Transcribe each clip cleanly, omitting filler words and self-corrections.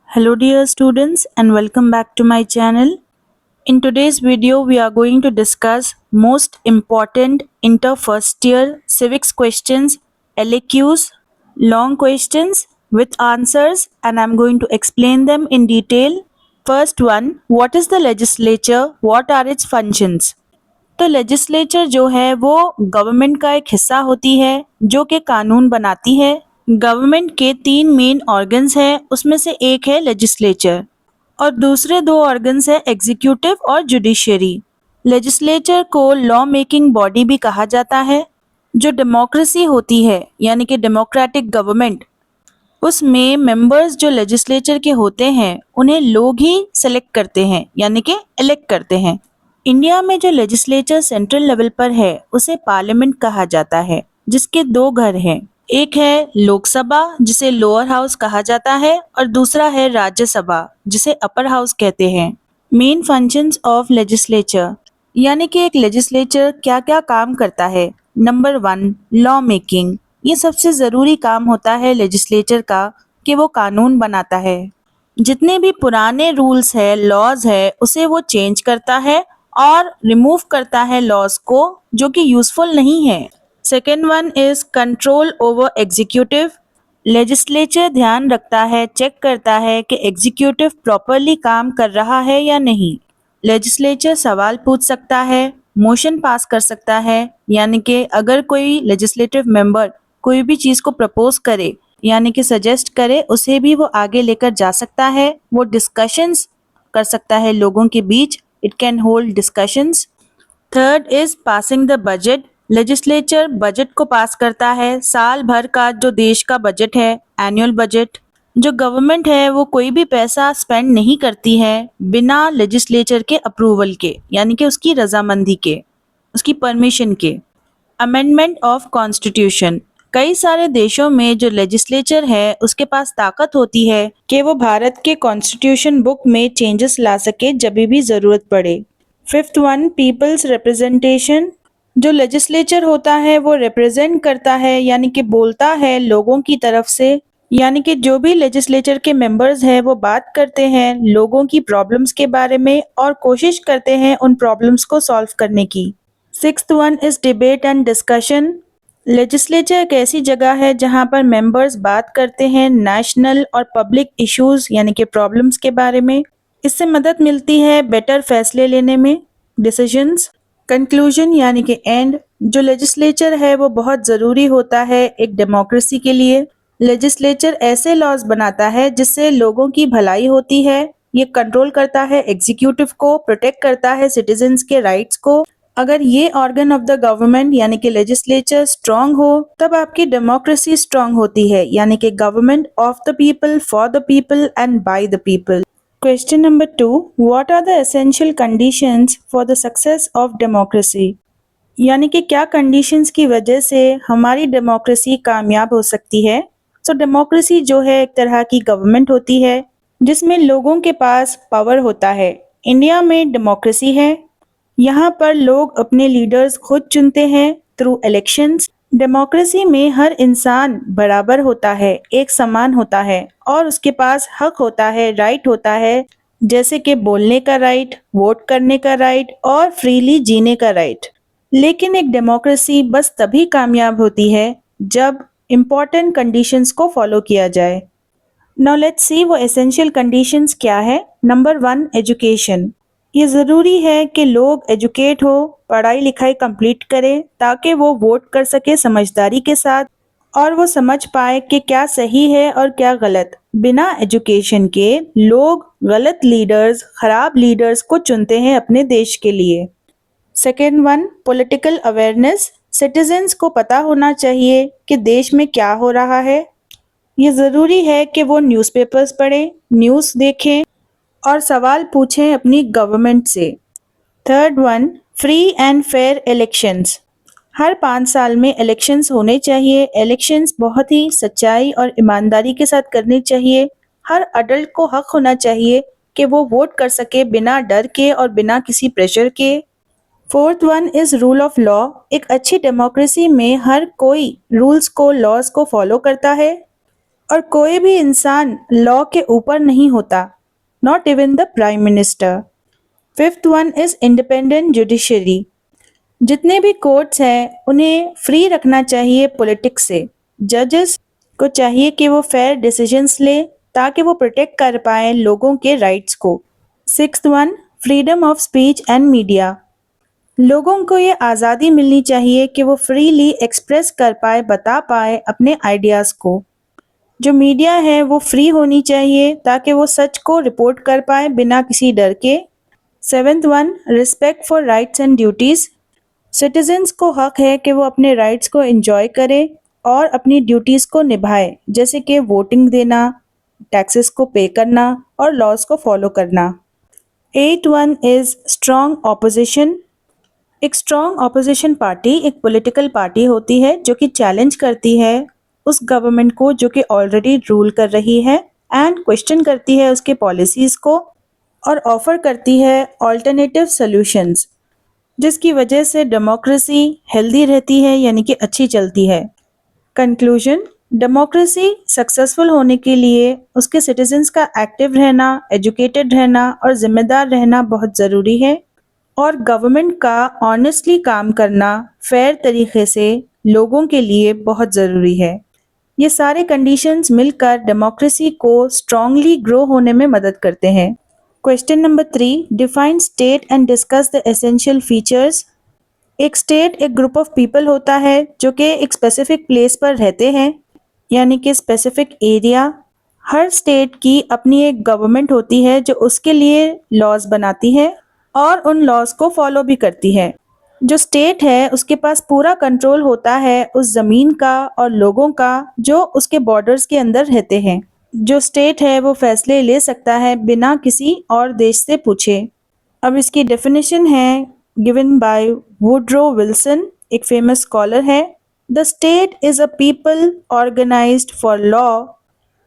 Hello dear students and welcome back to my channel. In today's video we are going to discuss most important inter first year civics questions, LAQs, long questions with answers, and I'm going to explain them in detail. First one, what is the legislature? What are its functions? तो legislature जो है वो government का एक हिस्सा होती है जो कि कानून बनाती है। गवर्नमेंट के तीन मेन ऑर्गन्स हैं, उसमें से एक है लेजिस्लेचर और दूसरे दो ऑर्गन्स है एग्जीक्यूटिव और जुडिशियरी। लेजिस्लेचर को लॉ मेकिंग बॉडी भी कहा जाता है। जो डेमोक्रेसी होती है यानी कि डेमोक्रेटिक गवर्नमेंट, उसमें मेंबर्स जो लेजिस्लेचर के होते हैं उन्हें लोग ही सेलेक्ट करते हैं यानी कि इलेक्ट करते हैं। इंडिया में जो लेजिस्लेचर सेंट्रल लेवल पर है उसे पार्लियामेंट कहा जाता है, जिसके दो घर हैं। एक है लोकसभा जिसे लोअर हाउस कहा जाता है और दूसरा है राज्यसभा जिसे अपर हाउस कहते हैं। मेन फंक्शंस ऑफ लेजिस्लेचर यानी कि एक लेजिस्लेचर क्या क्या काम करता है। Number 1, law making. ये सबसे ज़रूरी काम होता है लेजिस्लेचर का कि वो कानून बनाता है। जितने भी पुराने रूल्स है, लॉज है, उसे वो चेंज करता है और रिमूव करता है लॉज को जो कि यूजफुल नहीं है। Second one is control over executive. Legislature ध्यान रखता है, चेक करता है कि एग्जीक्यूटिव प्रॉपरली काम कर रहा है या नहीं। लेजिस्लेचर सवाल पूछ सकता है, मोशन पास कर सकता है, यानी कि अगर कोई लेजिस्लेटिव मेंबर कोई भी चीज़ को प्रपोज करे यानी कि सजेस्ट करे, उसे भी वो आगे लेकर जा सकता है। वो डिस्कशंस कर सकता है लोगों के बीच, it can hold discussions. Third is passing the budget. Legislature budget को पास करता है, साल भर का जो देश का बजट है, एनुअल बजट। जो गवर्नमेंट है वो कोई भी पैसा स्पेंड नहीं करती है बिना लेजिस्लेचर के अप्रूवल के यानी कि उसकी रजामंदी के, उसकी परमिशन के। Amendment of constitution. कई सारे देशों में जो लेजिस्लेचर है उसके पास ताकत होती है कि वो भारत के कॉन्स्टिट्यूशन बुक में चेंजेस ला सके जब भी ज़रूरत पड़े। Fifth one, peoples representation. जो लेजिस्लेचर होता है वो रिप्रेजेंट करता है यानी कि बोलता है लोगों की तरफ से, यानी कि जो भी लेजिस्लेचर के मेंबर्स हैं वो बात करते हैं लोगों की प्रॉब्लम्स के बारे में और कोशिश करते हैं उन प्रॉब्लम्स को सॉल्व करने की। Sixth one is debate and discussion. Legislature एक ऐसी जगह है जहां पर मेंबर्स बात करते हैं नेशनल और पब्लिक इश्यूज यानी कि प्रॉब्लम्स के बारे में। इससे मदद मिलती है बेटर फैसले लेने में, डिसीजंस। कंक्लूजन यानी कि एंड। जो लेजिस्लेचर है वो बहुत ज़रूरी होता है एक डेमोक्रेसी के लिए। लेजिस्लेचर ऐसे लॉज बनाता है जिससे लोगों की भलाई होती है। ये कंट्रोल करता है एग्जीक्यूटिव को, प्रोटेक्ट करता है सिटीजन्स के राइट्स को। अगर ये ऑर्गन ऑफ द गवर्नमेंट यानी कि लेजिस्लेचर स्ट्रांग हो तब आपकी डेमोक्रेसी स्ट्रांग होती है, यानी कि government of the people, for the people and by the people. Question number 2, what are the essential conditions for the success of democracy. यानी कि क्या कंडीशंस की वजह से हमारी डेमोक्रेसी कामयाब हो सकती है। सो डेमोक्रेसी जो है एक तरह की गवर्नमेंट होती है जिसमें लोगों के पास पावर होता है। इंडिया में डेमोक्रेसी है, यहाँ पर लोग अपने लीडर्स खुद चुनते हैं थ्रू इलेक्शंस। डेमोक्रेसी में हर इंसान बराबर होता है, एक समान होता है और उसके पास हक होता है, राइट होता है, जैसे कि बोलने का राइट, वोट करने का राइट और फ्रीली जीने का राइट। लेकिन एक डेमोक्रेसी बस तभी कामयाब होती है जब इम्पोर्टेंट कंडीशंस को फॉलो किया जाए। नाउ लेट्स सी वो एसेंशियल कंडीशंस क्या है। Number 1, education. ये ज़रूरी है कि लोग एजुकेट हो, पढ़ाई लिखाई कंप्लीट करें ताकि वो वोट कर सके समझदारी के साथ और वो समझ पाए कि क्या सही है और क्या गलत। बिना एजुकेशन के लोग गलत लीडर्स, खराब लीडर्स को चुनते हैं अपने देश के लिए। Second one, political awareness. Citizens को पता होना चाहिए कि देश में क्या हो रहा है। ये ज़रूरी है कि वो न्यूज़पेपर्स पढ़ें, न्यूज़ देखें और सवाल पूछें अपनी गवर्नमेंट से। Third one, free and fair elections. हर 5 साल में इलेक्शंस होने चाहिए। इलेक्शंस बहुत ही सच्चाई और ईमानदारी के साथ करने चाहिए। हर अडल्ट को हक होना चाहिए कि वो वोट कर सके बिना डर के और बिना किसी प्रेशर के। Fourth one is rule of law. एक अच्छी डेमोक्रेसी में हर कोई रूल्स को, लॉज को फॉलो करता है। और कोई भी इंसान लॉ के ऊपर नहीं होता, not even the prime minister. Fifth one is independent judiciary. जितने भी कोर्ट्स हैं उन्हें फ्री रखना चाहिए पॉलिटिक्स से। जजेस को चाहिए कि वो फेयर डिसीजंस ले ताकि वो प्रोटेक्ट कर पाए लोगों के राइट्स को। Sixth one, freedom of speech and media. लोगों को ये आज़ादी मिलनी चाहिए कि वो फ्रीली एक्सप्रेस कर पाए, बता पाए अपने आइडियाज़ को। जो मीडिया है वो फ्री होनी चाहिए ताकि वो सच को रिपोर्ट कर पाए बिना किसी डर के। Seventh one, respect for rights and duties. Citizens को हक है कि वो अपने राइट्स को एंजॉय करें और अपनी ड्यूटीज़ को निभाए, जैसे कि वोटिंग देना, टैक्सेस को पे करना और लॉज को फॉलो करना। Eight one is strong opposition. एक स्ट्रॉन्ग ऑपोजिशन पार्टी एक पॉलिटिकल पार्टी होती है जो कि चैलेंज करती है उस गवर्नमेंट को जो कि ऑलरेडी रूल कर रही है एंड क्वेश्चन करती है उसके पॉलिसीज़ को और ऑफर करती है ऑल्टरनेटिव सॉल्यूशंस, जिसकी वजह से डेमोक्रेसी हेल्दी रहती है, यानी कि अच्छी चलती है। कंक्लूजन, डेमोक्रेसी सक्सेसफुल होने के लिए उसके सिटीजन्स का एक्टिव रहना, एजुकेटेड रहना और जिम्मेदार रहना बहुत ज़रूरी है और गवर्नमेंट का ऑनेस्टली काम करना फेयर तरीके से लोगों के लिए बहुत ज़रूरी है। ये सारे कंडीशंस मिलकर डेमोक्रेसी को स्ट्रांगली ग्रो होने में मदद करते हैं। Question number 3, define state and discuss the essential features. एक स्टेट एक ग्रुप ऑफ पीपल होता है जो कि एक स्पेसिफिक प्लेस पर रहते हैं, यानी कि स्पेसिफिक एरिया। हर स्टेट की अपनी एक गवर्नमेंट होती है जो उसके लिए लॉज बनाती है और उन लॉज को फॉलो भी करती है। जो स्टेट है उसके पास पूरा कंट्रोल होता है उस ज़मीन का और लोगों का जो उसके बॉर्डर्स के अंदर रहते हैं। जो स्टेट है वो फैसले ले सकता है बिना किसी और देश से पूछे। अब इसकी डेफिनेशन है गिवन बाय वुड्रो विल्सन, एक फेमस स्कॉलर है। The state is a people organized for law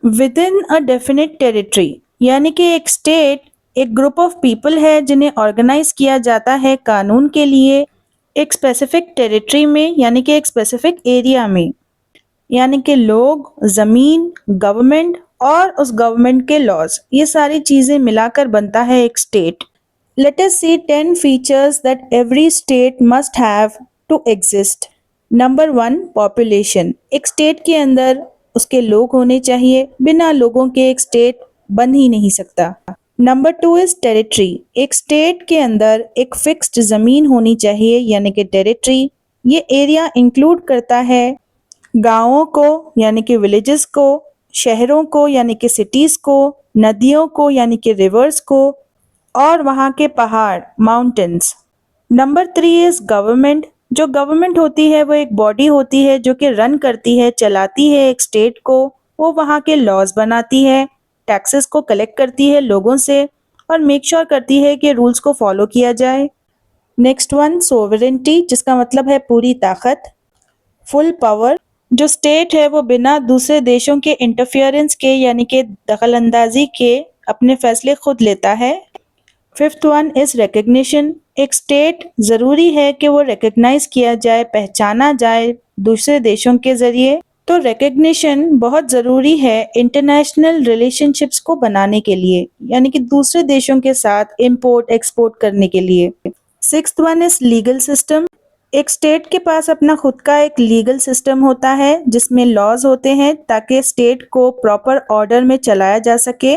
within a definite territory. यानी कि एक स्टेट एक ग्रुप ऑफ पीपल है जिन्हें ऑर्गेनाइज किया जाता है कानून के लिए एक स्पेसिफिक टेरिटरी में, यानी कि एक स्पेसिफिक एरिया में। यानी कि लोग, ज़मीन, गवर्नमेंट और उस गवर्नमेंट के लॉज, ये सारी चीज़ें मिलाकर बनता है एक state. Let us see 10 features that every state must have to exist. Number 1, population. एक स्टेट के अंदर उसके लोग होने चाहिए, बिना लोगों के एक स्टेट बन ही नहीं सकता। Number 2 is territory. एक स्टेट के अंदर एक फिक्स्ड ज़मीन होनी चाहिए, यानी कि टेरिटरी। ये एरिया इंक्लूड करता है गांवों को यानी कि विलेजेस को, शहरों को यानी कि सिटीज़ को, नदियों को यानी कि रिवर्स को और वहाँ के पहाड़, माउंटेन्स। Number 3 is government. जो गवर्नमेंट होती है वो एक बॉडी होती है जो कि रन करती है, चलाती है एक स्टेट को। वो वहाँ के लॉज बनाती है, टैक्सेस को कलेक्ट करती है लोगों से और मेक श्योर करती है कि रूल्स को फॉलो किया जाए। नेक्स्ट वन, सोवरेंटी, जिसका मतलब है पूरी ताकत, फुल पावर। जो स्टेट है वो बिना दूसरे देशों के इंटरफियरेंस के यानी कि दखलंदाजी के अपने फैसले खुद लेता है। Fifth one is recognition. एक स्टेट ज़रूरी है कि वो रिकग्नाइज किया जाए, पहचाना जाए दूसरे देशों के ज़रिए। तो रिकग्निशन बहुत ज़रूरी है इंटरनेशनल रिलेशनशिप्स को बनाने के लिए, यानी कि दूसरे देशों के साथ इंपोर्ट एक्सपोर्ट करने के लिए। Sixth one is legal system. एक स्टेट के पास अपना खुद का एक लीगल सिस्टम होता है जिसमें लॉज होते हैं ताकि स्टेट को प्रॉपर ऑर्डर में चलाया जा सके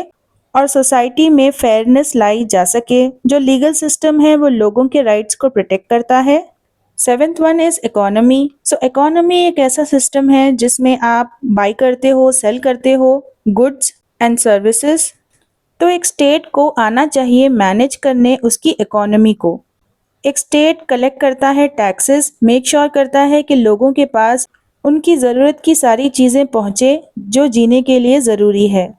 और सोसाइटी में फेयरनेस लाई जा सके। जो लीगल सिस्टम है वो लोगों के राइट्स को प्रोटेक्ट करता है। Seventh one is economy. So economy एक ऐसा सिस्टम है जिसमें आप बाई करते हो, सेल करते हो गुड्स एंड सर्विसेज। तो एक स्टेट को आना चाहिए मैनेज करने उसकी इकोनॉमी को। एक स्टेट कलेक्ट करता है टैक्सेस, मेक श्योर करता है कि लोगों के पास उनकी ज़रूरत की सारी चीज़ें पहुँचे जो जीने के लिए ज़रूरी है।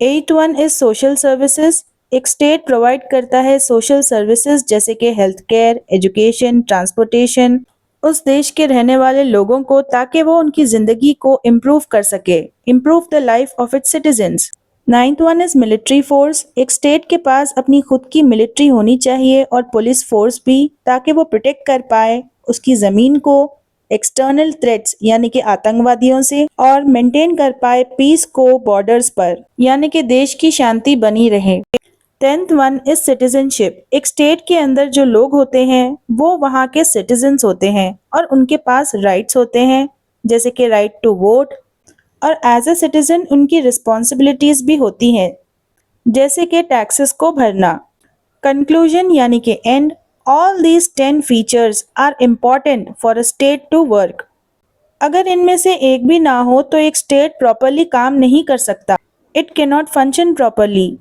Eight one is social services. एक स्टेट प्रोवाइड करता है सोशल सर्विसेज जैसे कि हेल्थ केयर, एजुकेशन, ट्रांसपोर्टेशन उस देश के रहने वाले लोगों को ताकि वो उनकी ज़िंदगी को इम्प्रूव कर सके, improve the life of its citizens. Ninth one is military force. एक स्टेट के पास अपनी खुद की मिलिट्री होनी चाहिए और पुलिस फोर्स भी, ताकि वो प्रोटेक्ट कर पाए उसकी ज़मीन को, एक्सटर्नल थ्रेट्स यानी कि आतंकवादियों से, और मेंटेन कर पाए पीस को बॉर्डर्स पर यानी कि देश की शांति बनी रहे। 10th one is citizenship. एक स्टेट के अंदर जो लोग होते हैं वो वहाँ के सिटीजन्स होते हैं और उनके पास राइट्स होते हैं, जैसे कि राइट टू वोट, और एज ए सिटीजन उनकी रिस्पॉन्सिबिलिटीज भी होती हैं, जैसे कि टैक्सेस को भरना। कंक्लूजन यानी कि and, all these 10 features are important for a state to work. अगर इनमें से एक भी ना हो तो एक स्टेट प्रॉपरली काम नहीं कर सकता। It cannot function properly.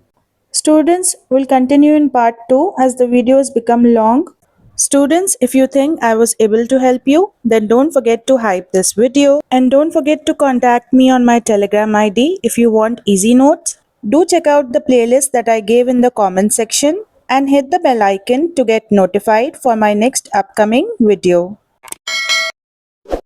Students will continue in part 2 as the videos become long. Students, if you think I was able to help you, then don't forget to hype this video and don't forget to contact me on my Telegram ID if you want easy notes. Do check out the playlist that I gave in the comment section and hit the bell icon to get notified for my next upcoming video.